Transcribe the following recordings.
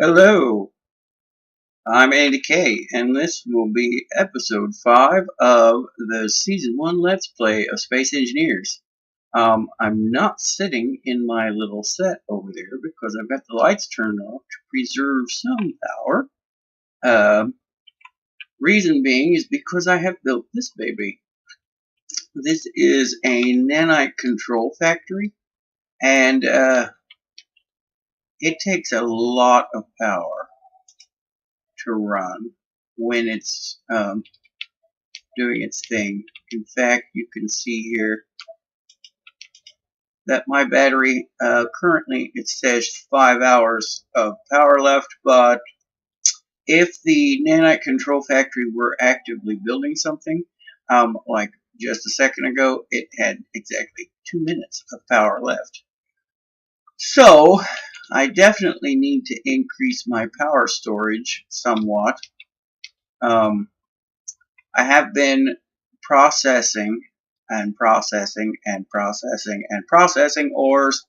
Hello, I'm Andy K, and this will be episode 5 of the Season 1 Let's Play of Space Engineers. I'm not sitting in my little set over there because I've got the lights turned off to preserve some power. Reason being is because I have built this baby. This is a nanite control factory, and it takes a lot of power to run when it's doing its thing. In fact, you can see here that my battery currently it says 5 hours of power left, but if the nanite control factory were actively building something, like just a second ago, it had exactly 2 minutes of power left. So I definitely need to increase my power storage somewhat. I have been processing and processing and processing and processing ores.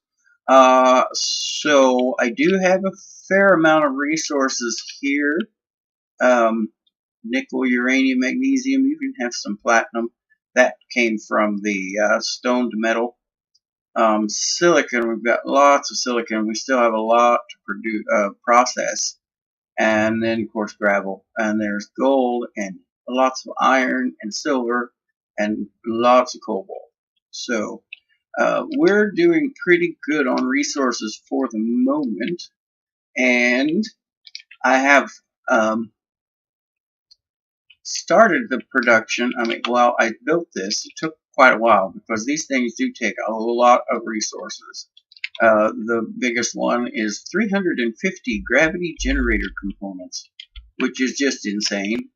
So I do have a fair amount of resources here. Nickel, uranium, magnesium, you can have some platinum. That came from the stoned metal. Silicon, we've got lots of silicon. We still have a lot to process. And then, of course, gravel. And there's gold and lots of iron and silver and lots of cobalt. So we're doing pretty good on resources for the moment. And I have started the production. Well, I built this. It took quite a while because these things do take a lot of resources. The biggest one is 350 gravity generator components, which is just insane.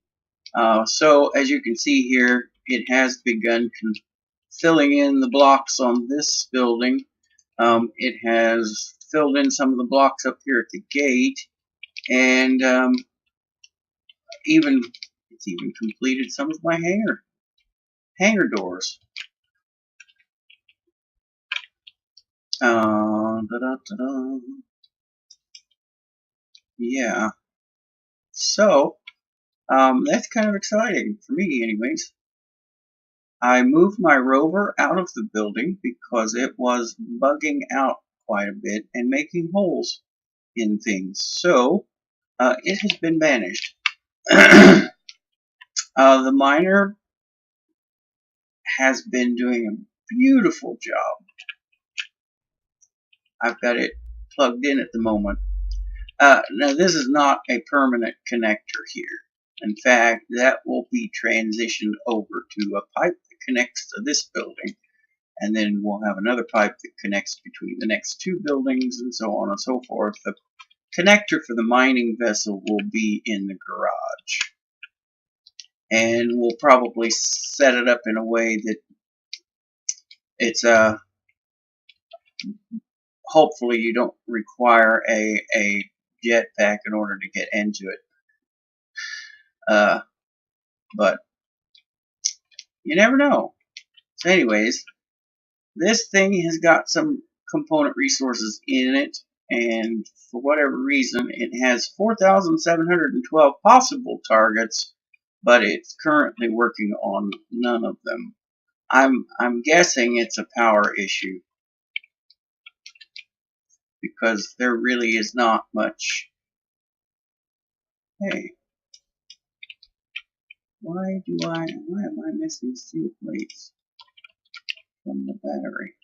So as you can see here, it has begun filling in the blocks on this building. It has filled in some of the blocks up here at the gate, and it's even completed some of my hangar doors. Yeah. So that's kind of exciting for me, anyways. I moved my rover out of the building because it was bugging out quite a bit and making holes in things. So it has been banished. The miner has been doing a beautiful job. I've got it plugged in at the moment. Now this is not a permanent connector here. In fact, that will be transitioned over to a pipe that connects to this building, and then we'll have another pipe that connects between the next two buildings, and so on and so forth. The connector for the mining vessel will be in the garage, and we'll probably set it up in a way that it's hopefully you don't require a jetpack in order to get into it. But you never know. So anyways, this thing has got some component resources in it, and for whatever reason, it has 4,712 possible targets, but it's currently working on none of them. I'm guessing it's a power issue, because there really is not much. Hey, why am I missing steel plates from the battery?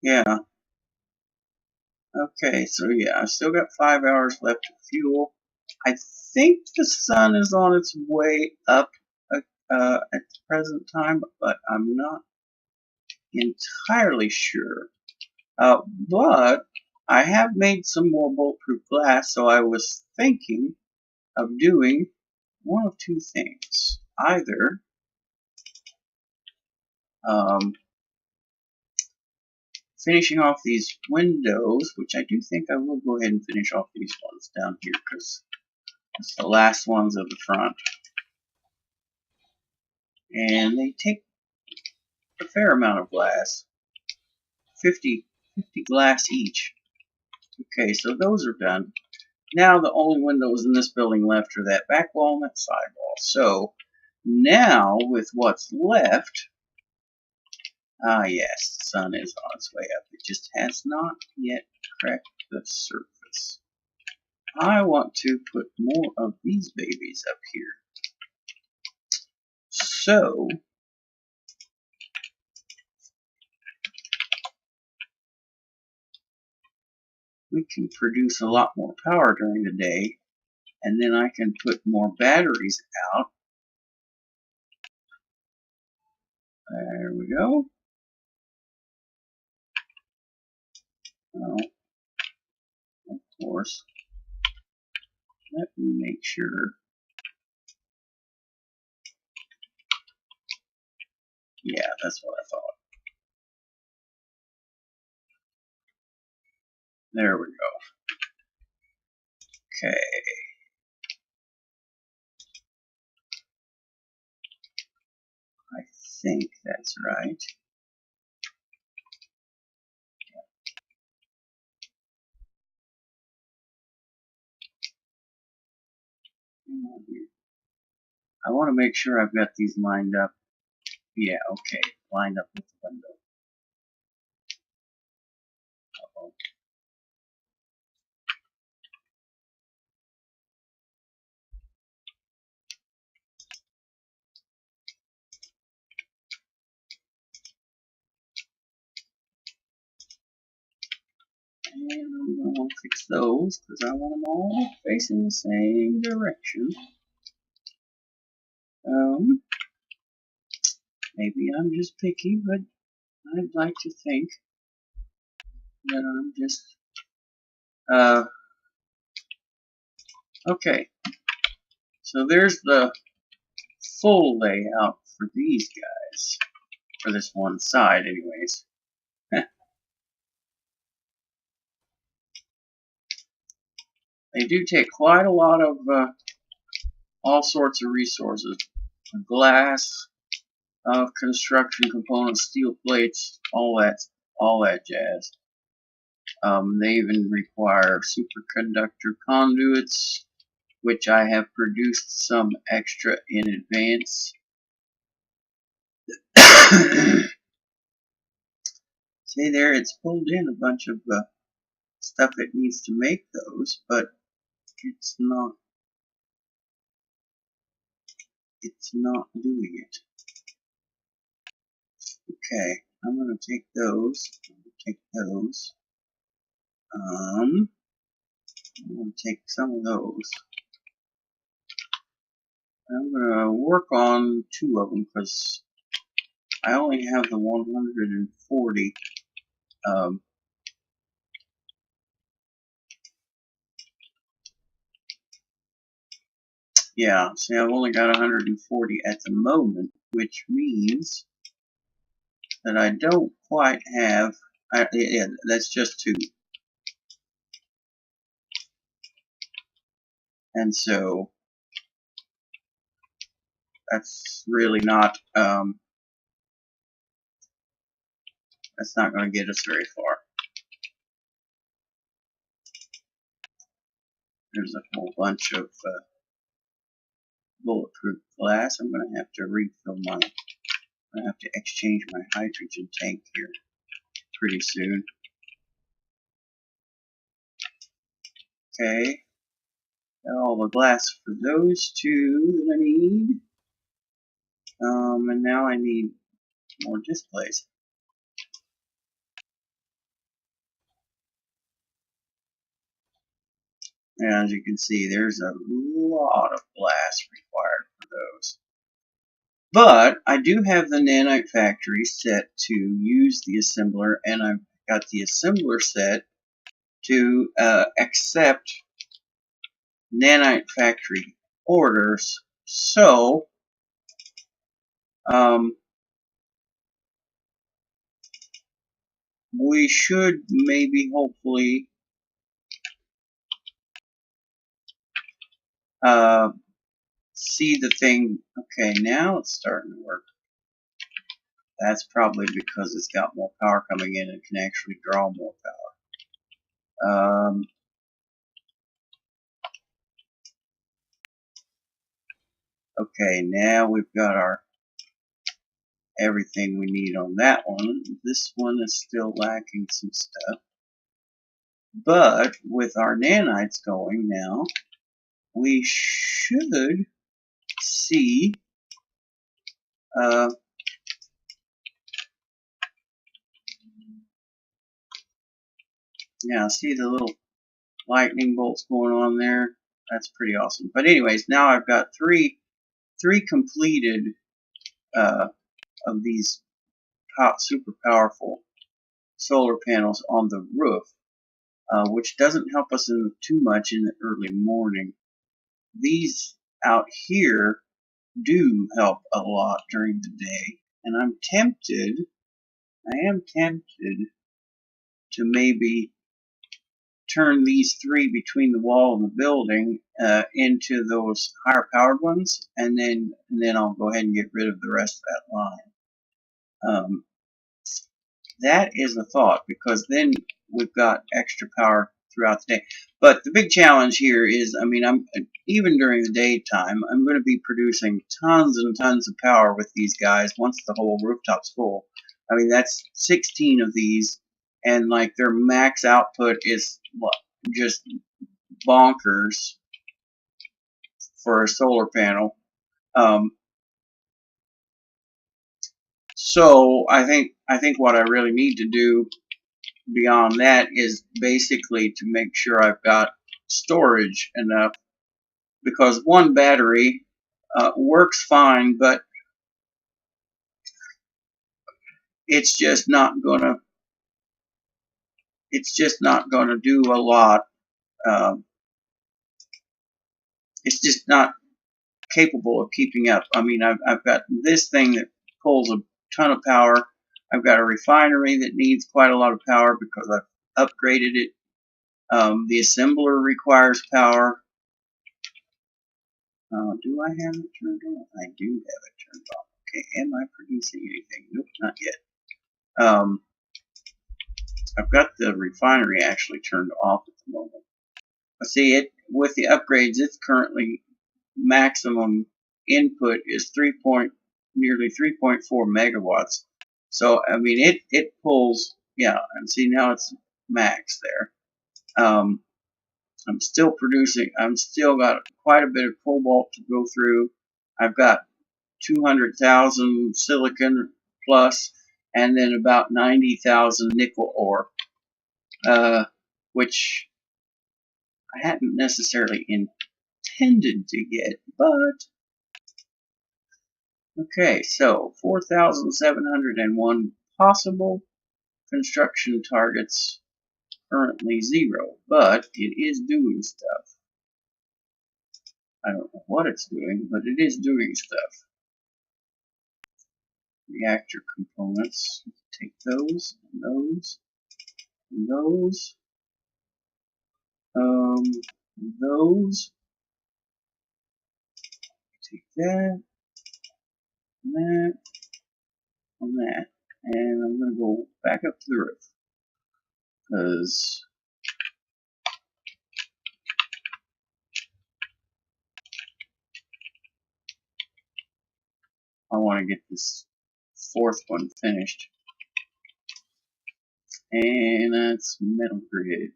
Yeah. Okay, so yeah, I still got 5 hours left of fuel. I think the sun is on its way up at the present time, but I'm not entirely sure. But I have made some more bulletproof glass, so I was thinking of doing one of two things. Either finishing off these windows, which I do think I will go ahead and finish off these ones down here, because it's the last ones of the front. and they take a fair amount of glass, 50 glass each. Okay, so those are done. Now the only windows in this building left are that back wall and that side wall. So now with what's left, yes, the sun is on its way up. It just has not yet cracked the surface. I want to put more of these babies up here. So we can produce a lot more power during the day, and then I can put more batteries out. There we go. Oh, of course. Let me make sure. Yeah, that's what I thought. There we go. Okay. I think that's right. I want to make sure I've got these lined up. Yeah, okay. Lined up with the window. Uh-oh. And I'm going to fix those because I want them all facing the same direction. Maybe I'm just picky, but I'd like to think that I'm just, okay. So there's the full layout for these guys. For this one side, anyways. They do take quite a lot of all sorts of resources. Glass, construction components, steel plates, all that jazz. They even require superconductor conduits, which I have produced some extra in advance. See there, it's pulled in a bunch of stuff it needs to make those, but it's not doing it. Okay, I'm going to take those. I'm going to take some of those. I'm going to work on 2 of them because I only have the 140. Yeah, see, I've only got 140 at the moment, which means that I don't quite have. Yeah, that's just 2. And so that's really not. That's not going to get us very far. There's a whole bunch of bulletproof glass. I'm going to have to refill my. I'm going to have to exchange my hydrogen tank here pretty soon. Okay, got all the glass for those 2 that I need. And now I need more displays. And as you can see, there's a lot of glass required for those. But I do have the nanite factory set to use the assembler, and I've got the assembler set to accept nanite factory orders. So we should maybe hopefully see the thing. Okay, now it's starting to work. That's probably because it's got more power coming in and can actually draw more power. Okay, now we've got our everything we need on that one. This one is still lacking some stuff. But with our nanites going now, we should see yeah, see the little lightning bolts going on there. That's pretty awesome. But anyways, now I've got three completed of these super powerful solar panels on the roof, which doesn't help us too much in the early morning. These out here do help a lot during the day, and I am tempted to maybe turn these three between the wall and the building into those higher powered ones, and then I'll go ahead and get rid of the rest of that line. That is a thought, because then we've got extra power throughout the day. But the big challenge here is, I mean, even during the daytime, I'm going to be producing tons and tons of power with these guys once the whole rooftop's full. I mean, that's 16 of these, and like their max output is just bonkers for a solar panel. So I think what I really need to do beyond that is basically to make sure I've got storage enough, because one battery works fine, but it's just not gonna do a lot. It's just not capable of keeping up. I mean, I've got this thing that pulls a ton of power. I've got a refinery that needs quite a lot of power because I've upgraded it. The assembler requires power. Do I have it turned on? I do have it turned on. Okay, am I producing anything? Nope, not yet. I've got the refinery actually turned off at the moment. See, it with the upgrades, it's currently maximum input is nearly 3.4 megawatts. So I mean, it pulls, yeah, and see now it's max there. I'm still producing. I'm still got quite a bit of cobalt to go through. I've got 200,000 silicon plus, and then about 90,000 nickel ore, which I hadn't necessarily intended to get, but okay. So 4,701 possible construction targets. Currently 0, but it is doing stuff. I don't know what it's doing, but it is doing stuff. Reactor components. Take those, and those, and those. Those. Take that, and that, and that. And I'm going to go back up to the roof, because I want to get this fourth one finished. And that's metal grid.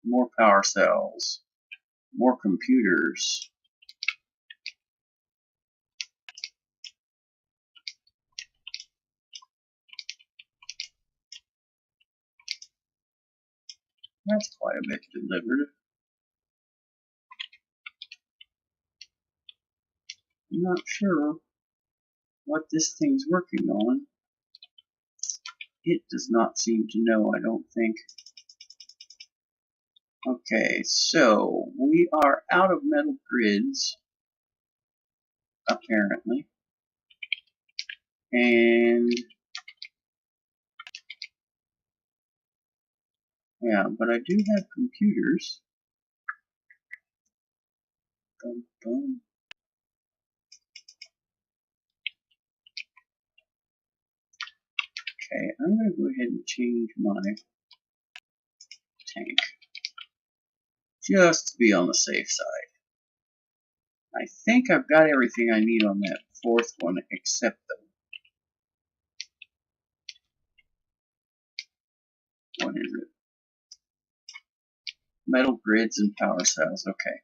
More power cells. More computers. That's quite a bit delivered. I'm not sure what this thing's working on. It does not seem to know, I don't think. Okay, so we are out of metal grids, apparently. And yeah, but I do have computers. Dum, dum. I'm going to go ahead and change my tank just to be on the safe side. I think I've got everything I need on that fourth one except what is it? Metal grids and power cells. Okay.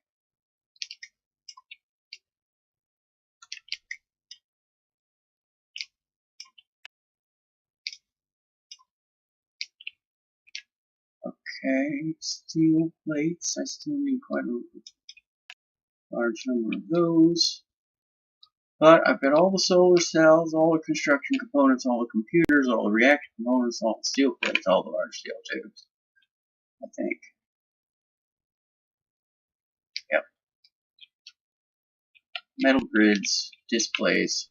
Okay, steel plates. I still need quite a large number of those. But I've got all the solar cells, all the construction components, all the computers, all the reactor components, all the steel plates, all the large steel tubes. I think. Yep. Metal grids, displays.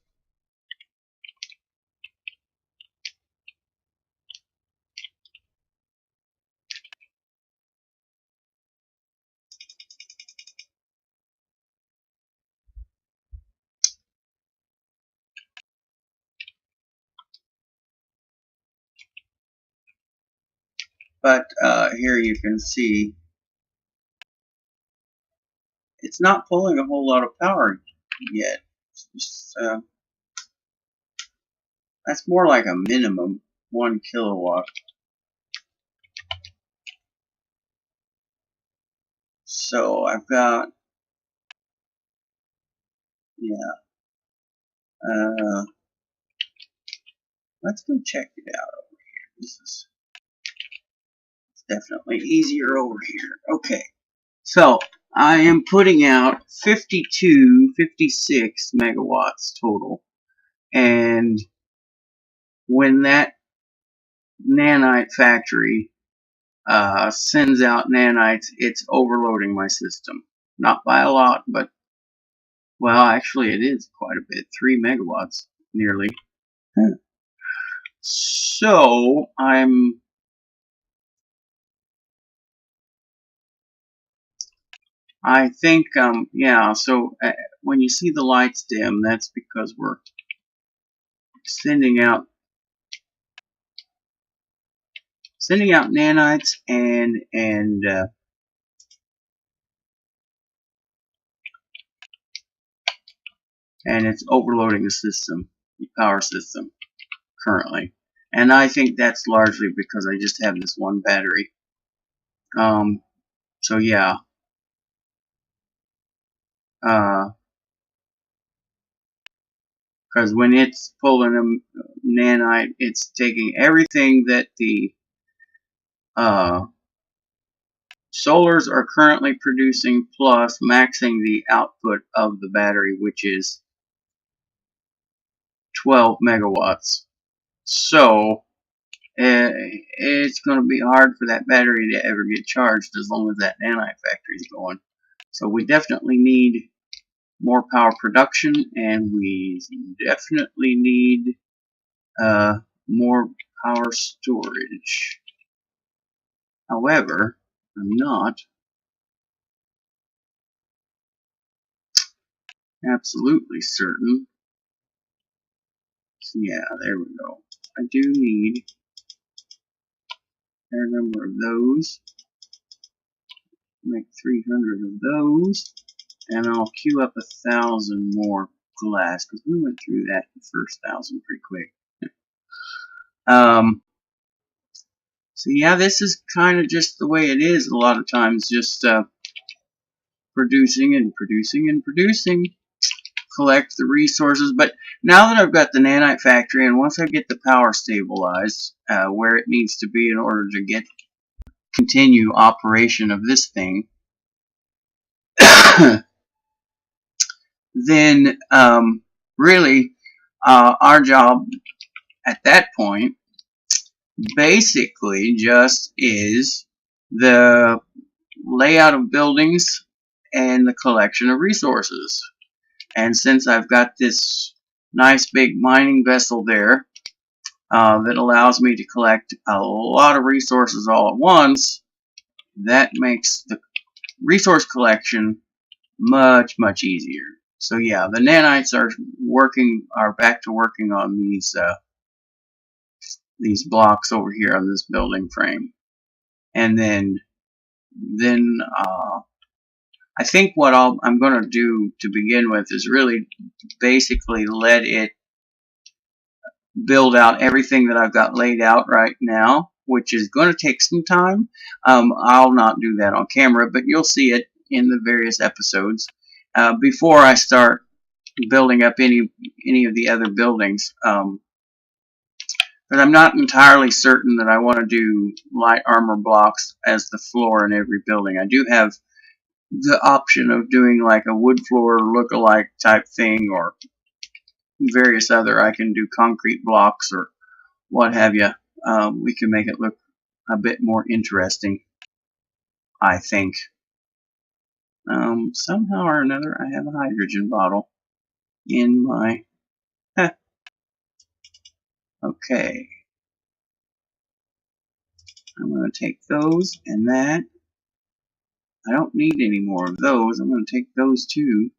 But here you can see it's not pulling a whole lot of power yet. It's just, that's more like a minimum 1 kilowatt. So I've got, yeah. Let's go check it out over here. This is definitely easier over here. Okay. So I am putting out 56 megawatts total. And when that nanite factory sends out nanites, it's overloading my system. Not by a lot, but, well, actually it is quite a bit. 3 megawatts, nearly. So I think, yeah, so when you see the lights dim, that's because we're sending out nanites and it's overloading the system, the power system currently. And I think that's largely because I just have this one battery. So yeah. Because when it's pulling a nanite, it's taking everything that the solars are currently producing plus maxing the output of the battery, which is 12 megawatts. So it's going to be hard for that battery to ever get charged as long as that nanite factory is going. So we definitely need more power production, and we definitely need more power storage. However, I'm not absolutely certain. So yeah, there we go. I do need a fair number of those. Make 300 of those, and I'll queue up 1,000 more glass because we went through that the first 1,000 pretty quick. So yeah, this is kind of just the way it is a lot of times, just producing and producing and producing. Collect the resources, but now that I've got the nanite factory, and once I get the power stabilized where it needs to be in order to continue operation of this thing, then really our job at that point basically just is the layout of buildings and the collection of resources. And since I've got this nice big mining vessel there that allows me to collect a lot of resources all at once, that makes the resource collection much, much easier. So yeah, the nanites are back to working on these blocks over here on this building frame. And then I think what I'm going to do to begin with is really basically let it build out everything that I've got laid out right now, which is going to take some time. I'll not do that on camera, but you'll see it in the various episodes before I start building up any of the other buildings. But I'm not entirely certain that I want to do light armor blocks as the floor in every building. I do have the option of doing like a wood floor look-alike type thing, or various other. I can do concrete blocks or what have you. We can make it look a bit more interesting, I think. Somehow or another, I have a hydrogen bottle in my... Okay. I'm going to take those and that. I don't need any more of those. I'm going to take those too.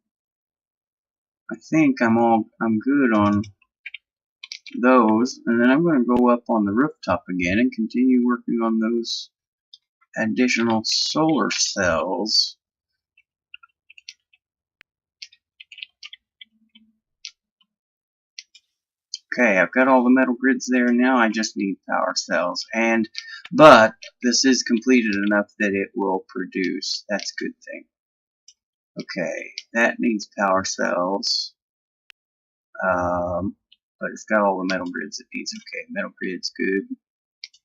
I think I'm good on those, and then I'm going to go up on the rooftop again and continue working on those additional solar cells. Okay, I've got all the metal grids there now. I just need power cells, but this is completed enough that it will produce. That's a good thing. Okay, that needs power cells, but it's got all the metal grids it needs. Okay, metal grid's good,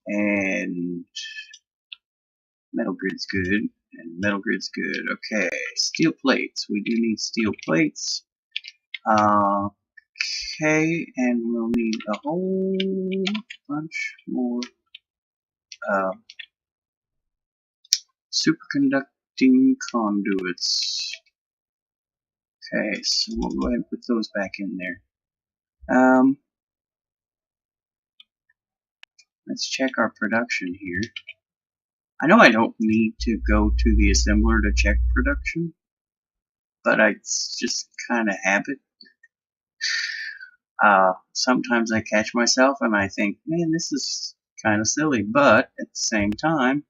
and metal grid's good, and metal grid's good. Okay, steel plates. We do need steel plates. Okay, and we'll need a whole bunch more superconducting conduits. Okay, so we'll go ahead and put those back in there. Let's check our production here. I know I don't need to go to the assembler to check production, but it's just kind of habit. Sometimes I catch myself and I think, man, this is kind of silly, but at the same time,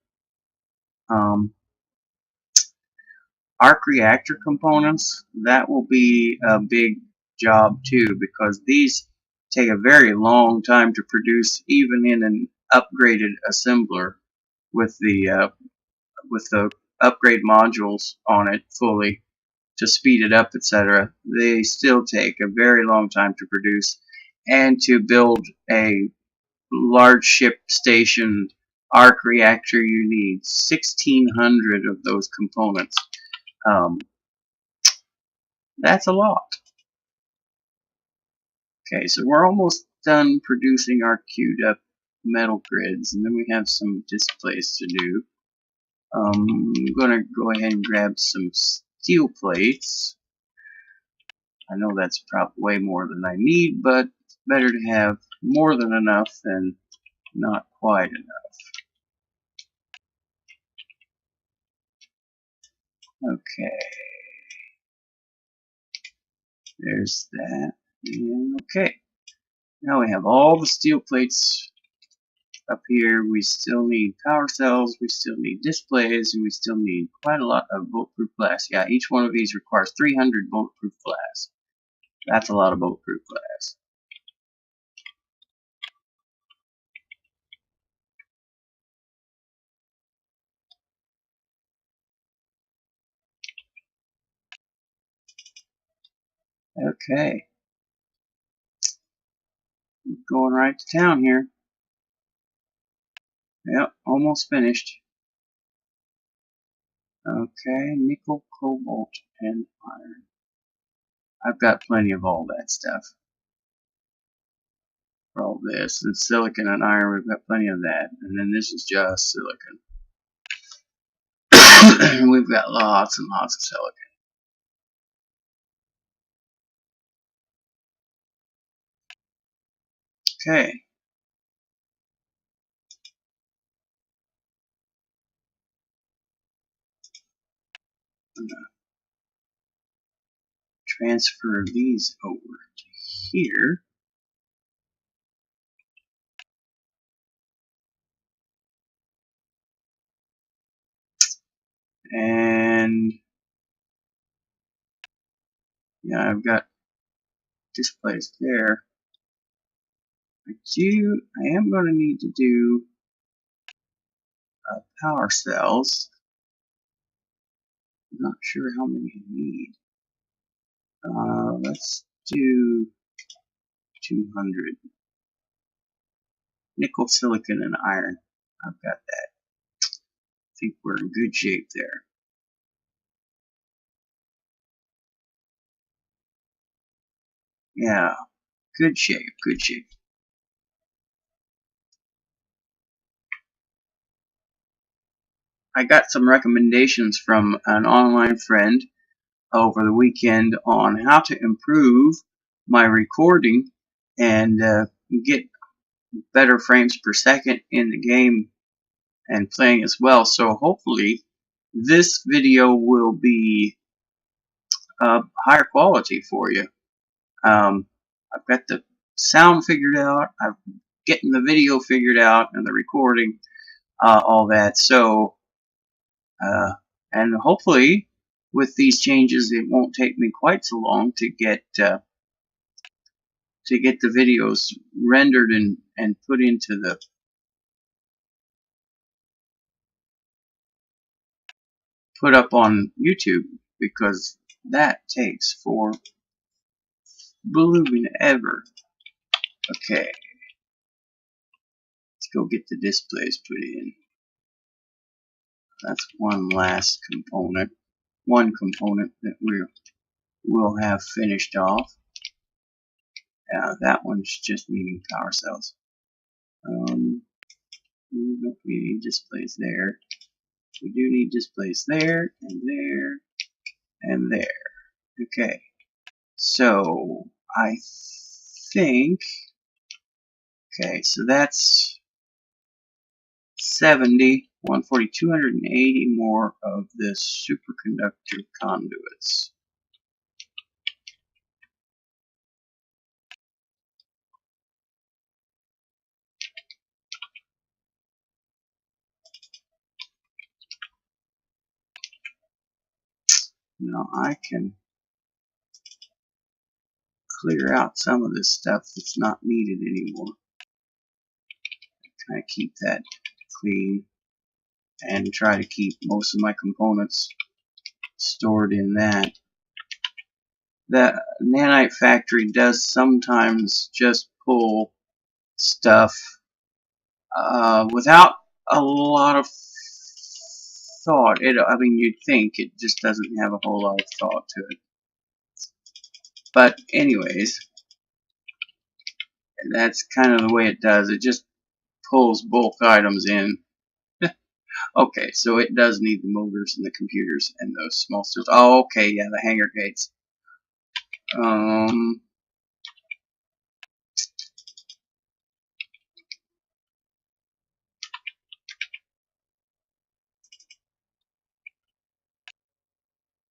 arc reactor components, that will be a big job too, because these take a very long time to produce, even in an upgraded assembler with the upgrade modules on it fully to speed it up, etc. They still take a very long time to produce, and to build a large ship station arc reactor, you need 1,600 of those components. That's a lot. Okay, so we're almost done producing our queued up metal grids, and then we have some displays to do. I'm going to go ahead and grab some steel plates. I know that's probably way more than I need, but it's better to have more than enough than not quite enough. Okay. There's that. And okay. Now we have all the steel plates up here. We still need power cells, we still need displays, and we still need quite a lot of bulletproof glass. Yeah, each one of these requires 300 bulletproof glass. That's a lot of bulletproof glass. Okay. Going right to town here. Yep, almost finished. Okay, nickel, cobalt, and iron. I've got plenty of all that stuff. For all this, and silicon and iron, we've got plenty of that. And then this is just silicon. We've got lots and lots of silicon. Okay. I'm gonna transfer these over to here. And yeah, I've got displays there. I am going to need to do power cells. I'm not sure how many I need. Let's do 200. Nickel, silicon, and iron. I've got that. I think we're in good shape there. Yeah, good shape, good shape. I got some recommendations from an online friend over the weekend on how to improve my recording and get better frames per second in the game and playing as well. So hopefully this video will be higher quality for you. I've got the sound figured out. I'm getting the video figured out and the recording, all that. So, and hopefully with these changes, it won't take me quite so long to get the videos rendered and put into the put up on YouTube, because that takes for blooming ever. Okay, let's go get the displays put in. That's one last component. One component that we'll have finished off. That one's just needing power cells. We don't need displays there. We do need displays there and there and there. Okay, so I think, okay, so that's 70, 140, 280 more of this superconductor conduits. Now I can clear out some of this stuff that's not needed anymore. Kind of keep that clean and try to keep most of my components stored in that. The nanite factory does sometimes just pull stuff without a lot of thought. I mean, you'd think it just doesn't have a whole lot of thought to it. But anyways, that's kind of the way it does. It just pulls bulk items in. Okay, so it does need the motors and the computers and those small stores. Oh, okay, yeah, the hangar gates.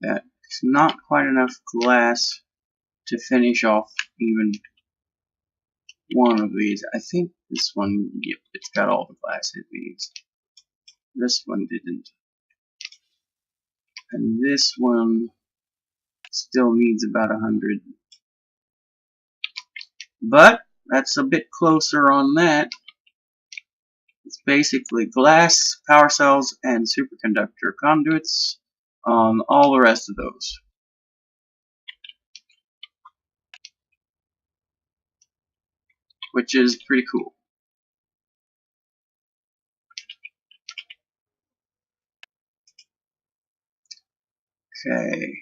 That's not quite enough glass to finish off even one of these. I think this one, yep, it's got all the glass it needs. This one didn't. And this one still needs about 100. But that's a bit closer on that. It's basically glass, power cells, and superconductor conduits on all the rest of those. Which is pretty cool. Okay.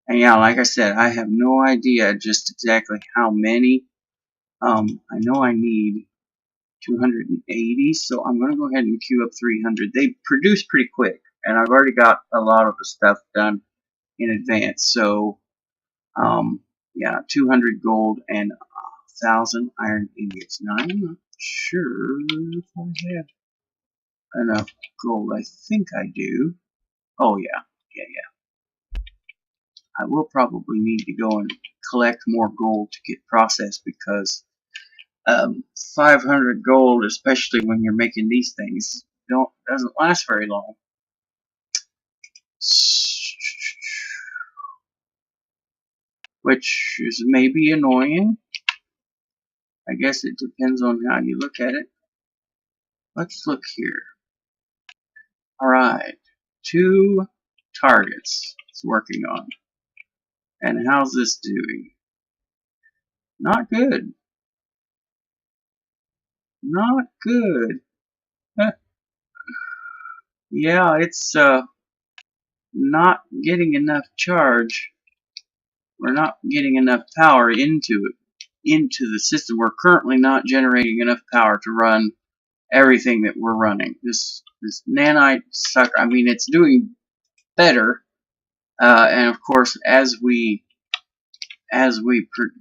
And yeah, like I said, I have no idea just exactly how many. I know I need 280, so I'm going to go ahead and queue up 300. They produce pretty quick, and I've already got a lot of the stuff done in advance. So, yeah, 200 gold and 1,000 iron ingots. Now, I'm not sure if I have enough gold. I think I do. Oh, yeah. I will probably need to go and collect more gold to get processed, because 500 gold, especially when you're making these things, doesn't last very long. Which is maybe annoying. I guess it depends on how you look at it. Let's look here. Alright, 2 targets it's working on. And how's this doing? Not good. Not good. Yeah, it's not getting enough charge. We're not getting enough power into the system. We're currently not generating enough power to run everything that we're running. This nanite sucker, I mean, it's doing better, and of course, as we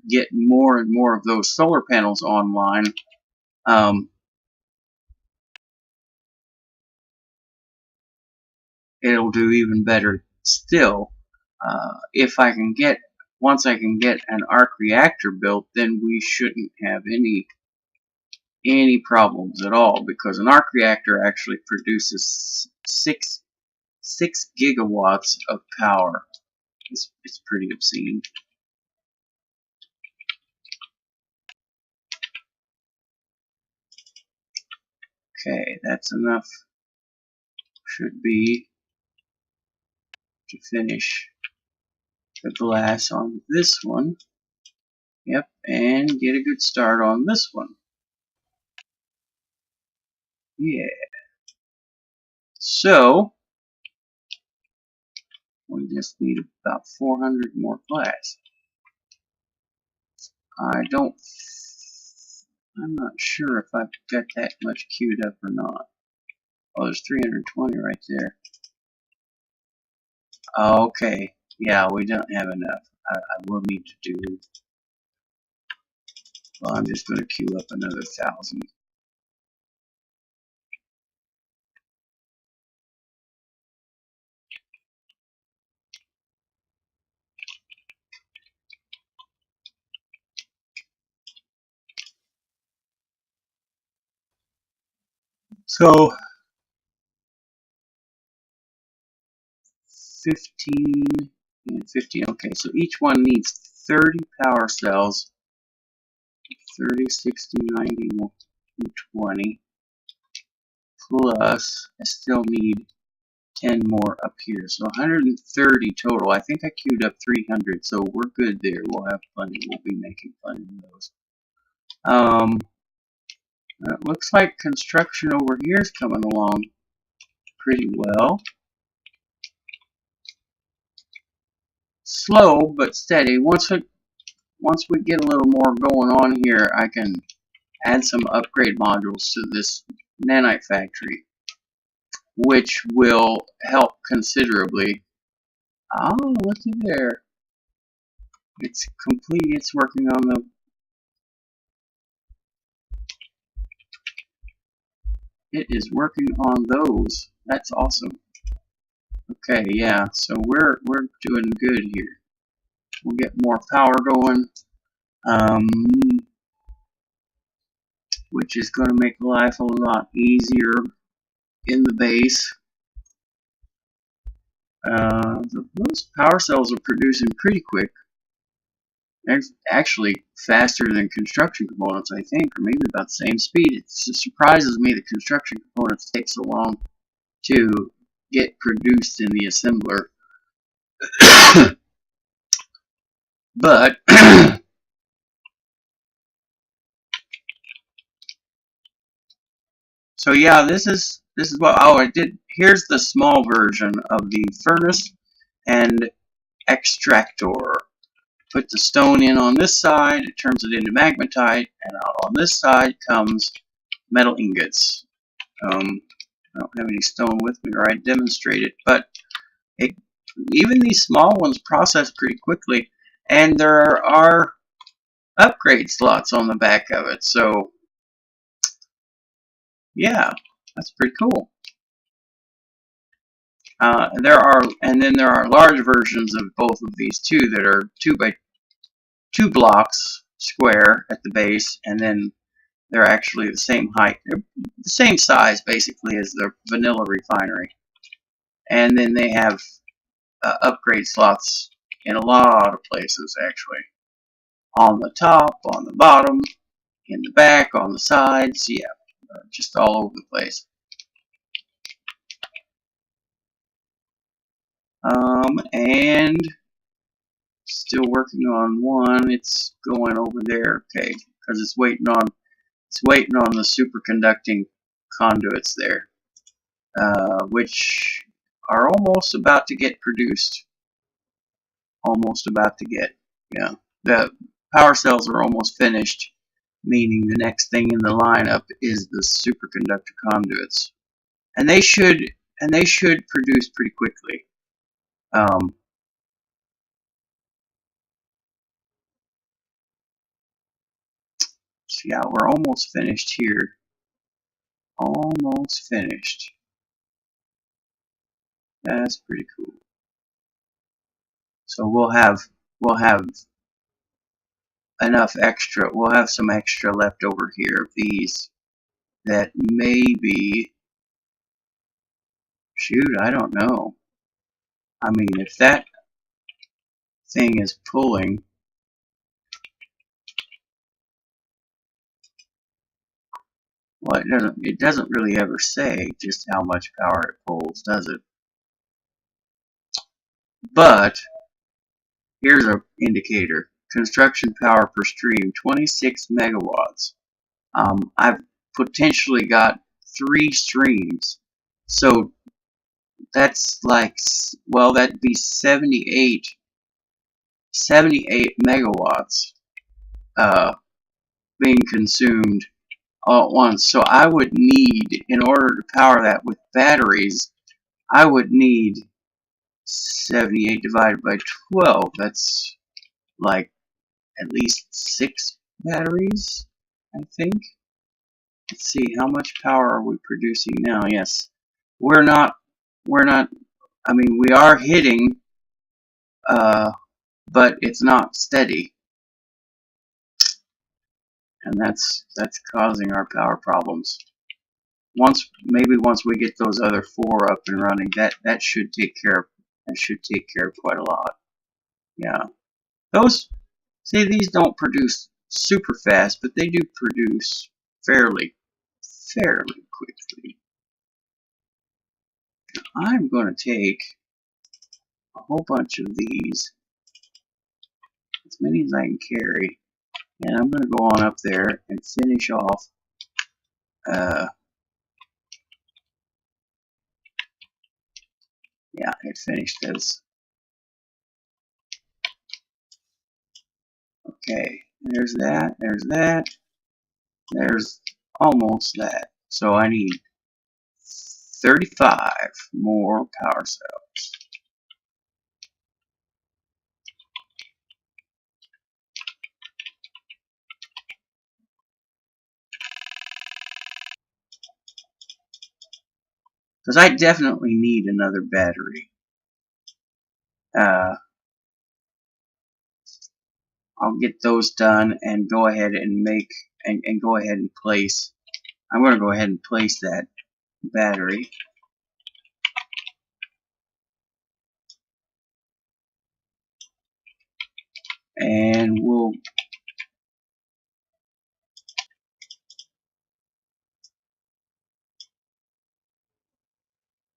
get more and more of those solar panels online, it'll do even better still. If I can get once I can get an arc reactor built, then we shouldn't have any problems at all, because an arc reactor actually produces 6 gigawatts of power. It's pretty obscene. Okay, that's enough. Should be to finish the glass on this one. Yep, and get a good start on this one. Yeah. So we just need about 400 more glass. I'm not sure if I've got that much queued up or not. Oh, there's 320 right there. Okay, yeah, we don't have enough. I will need to do. Well, I'm just going to queue up another 1,000. So 15 and 15. Okay, so each one needs 30 power cells. 30, 60, 90, 20. Plus, I still need 10 more up here. So 130 total. I think I queued up 300, so we're good there. We'll have plenty. We'll be making plenty of those. It looks like construction over here is coming along pretty well. Slow but steady. Once we get a little more going on here, I can add some upgrade modules to this nanite factory, which will help considerably. Oh, look at there. It's complete. It's working on the... It is working on those. That's awesome. Okay, yeah, so we're doing good here. We'll get more power going, which is going to make life a lot easier in the base. Those power cells are producing pretty quick. It's actually faster than construction components, I think, or maybe about the same speed. It surprises me that construction components take so long to get produced in the assembler. But so yeah, this is what I did. Here's the small version of the furnace and extractor. Put the stone in on this side, it turns it into magnetite, and out on this side comes metal ingots. I don't have any stone with me, or I'd demonstrate it, but even these small ones process pretty quickly, and there are upgrade slots on the back of it, so yeah, that's pretty cool. Then there are large versions of both of these too that are 2 by 2 blocks square at the base, and then They're actually the same height. They're the same size, basically, as the vanilla refinery. And then they have upgrade slots in a lot of places, actually. On the top, on the bottom, in the back, on the sides, yeah, just all over the place. And still working on one. It's going over there, okay, because it's waiting on the superconducting conduits there, which are almost about to get produced. Almost about to get, yeah. The power cells are almost finished, meaning the next thing in the lineup is the superconductor conduits, and they should produce pretty quickly. So yeah, we're almost finished here. Almost finished. That's pretty cool. So we'll have enough extra. We'll have some extra left over here of these that maybe, shoot, I don't know. I mean, if that thing is pulling, well, it doesn't really ever say just how much power it pulls, does it? But here's an indicator. Construction power per stream, 26 megawatts. I've potentially got 3 streams. So that's like, well, that'd be 78 megawatts being consumed all at once. So I would need, in order to power that with batteries, I would need 78 divided by 12. That's like at least 6 batteries, I think. Let's see, how much power are we producing now? Yes, we're not, I mean, we are hitting, but it's not steady. And that's causing our power problems. Maybe once we get those other 4 up and running, that should take care of quite a lot. Yeah. These don't produce super fast, but they do produce fairly quickly. I'm going to take a whole bunch of these, as many as I can carry, and I'm going to go on up there and finish off yeah, it finished this. Okay, there's that, there's almost that. So I need 35 more power cells. Because I definitely need another battery. I'll get those done and go ahead and go ahead and place. I'm going to go ahead and place that battery. And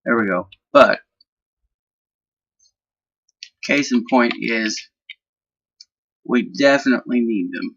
there we go. But case in point is we definitely need them.